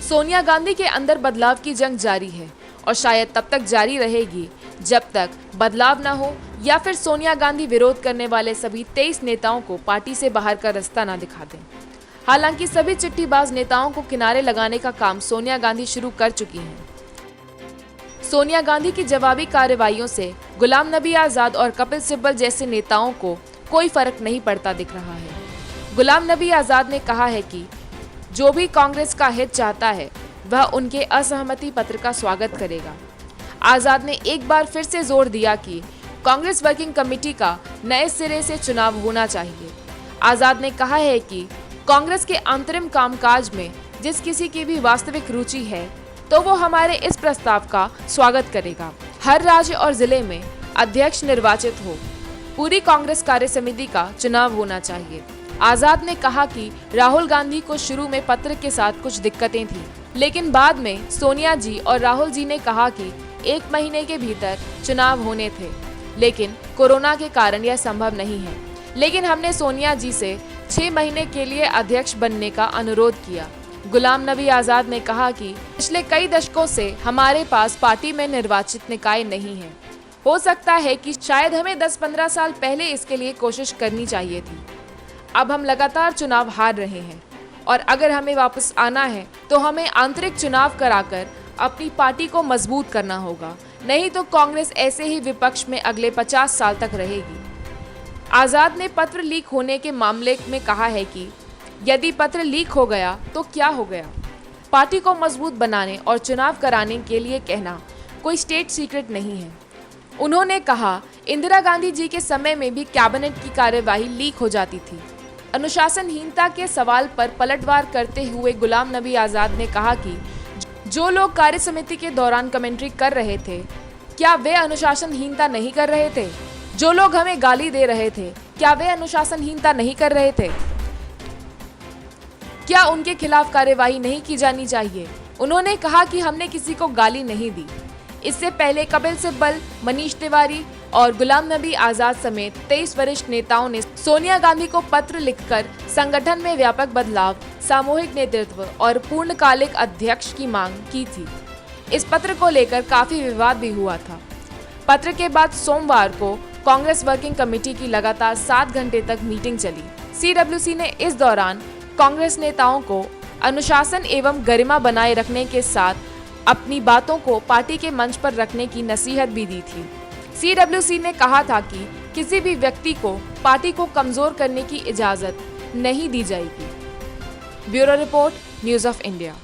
सोनिया गांधी के अंदर बदलाव की जंग जारी है और शायद तब तक जारी रहेगी जब तक बदलाव न हो या फिर सोनिया गांधी विरोध करने वाले सभी 23 नेताओं को पार्टी से बाहर का रास्ता न दिखा दें। हालांकि सभी चिट्ठीबाज नेताओं को किनारे लगाने का काम सोनिया गांधी शुरू कर चुकी हैं। सोनिया गांधी की जवाबी कार्रवाइयों से गुलाम नबी आजाद और कपिल सिब्बल जैसे नेताओं को कोई फर्क नहीं पड़ता दिख रहा है। गुलाम नबी आजाद ने कहा है कि जो भी कांग्रेस का हित चाहता है वह उनके असहमति पत्र का स्वागत करेगा। आजाद ने एक बार फिर से जोर दिया कि कांग्रेस वर्किंग कमेटी का नए सिरे से चुनाव होना चाहिए। आजाद ने कहा है कि कांग्रेस के अंतरिम कामकाज में जिस किसी की भी वास्तविक रुचि है तो वो हमारे इस प्रस्ताव का स्वागत करेगा। हर राज्य और जिले में अध्यक्ष निर्वाचित हो, पूरी कांग्रेस कार्य समिति का चुनाव होना चाहिए। आजाद ने कहा कि राहुल गांधी को शुरू में पत्र के साथ कुछ दिक्कतें थी, लेकिन बाद में सोनिया जी और राहुल जी ने कहा कि 1 महीने के भीतर चुनाव होने थे, लेकिन कोरोना के कारण यह संभव नहीं है। लेकिन हमने सोनिया जी से 6 महीने के लिए अध्यक्ष बनने का अनुरोध किया। गुलाम नबी आजाद ने कहा कि पिछले कई दशकों से हमारे पास पार्टी में निर्वाचित निकाय नहीं है। हो सकता है कि शायद हमें 10-15 साल पहले इसके लिए कोशिश करनी चाहिए थी। अब हम लगातार चुनाव हार रहे हैं और अगर हमें वापस आना है तो हमें आंतरिक चुनाव कराकर अपनी पार्टी को मजबूत करना होगा, नहीं तो कांग्रेस ऐसे ही विपक्ष में अगले 50 साल तक रहेगी। आजाद ने पत्र लीक होने के मामले में कहा है कि यदि पत्र लीक हो गया तो क्या हो गया। पार्टी को मजबूत बनाने और चुनाव कराने के लिए कहना कोई स्टेट सीक्रेट नहीं है। उन्होंने कहा, इंदिरा गांधी जी के समय में भी कैबिनेट की कार्यवाही लीक हो जाती थी। अनुशासनहीनता के सवाल पर पलटवार करते हुए गुलाम नबी आजाद ने कहा कि जो लोग कार्य समिति के दौरान कमेंट्री कर रहे थे, क्या वे अनुशासनहीनता नहीं कर रहे थे? जो लोग हमें गाली दे रहे थे, क्या वे अनुशासनहीनता नहीं कर रहे थे? क्या उनके खिलाफ कार्यवाही नहीं की जानी चाहिए? उन्होंने कहा कि हमने किसी को गाली नहीं दी। इससे पहले कपिल सिब्बल, मनीष तिवारी और गुलाम नबी आजाद समेत 23 वरिष्ठ नेताओं ने सोनिया गांधी को पत्र लिखकर संगठन में व्यापक बदलाव, सामूहिक नेतृत्व और पूर्णकालिक अध्यक्ष की मांग की थी। इस पत्र को लेकर काफी विवाद भी हुआ था। पत्र के बाद सोमवार को कांग्रेस वर्किंग कमेटी की लगातार 7 घंटे तक मीटिंग चली। सीडब्ल्यूसी ने इस दौरान कांग्रेस नेताओं को अनुशासन एवं गरिमा बनाए रखने के साथ अपनी बातों को पार्टी के मंच पर रखने की नसीहत भी दी थी। सीडब्ल्यूसी ने कहा था कि किसी भी व्यक्ति को पार्टी को कमजोर करने की इजाजत नहीं दी जाएगी। Bureau report, news of India.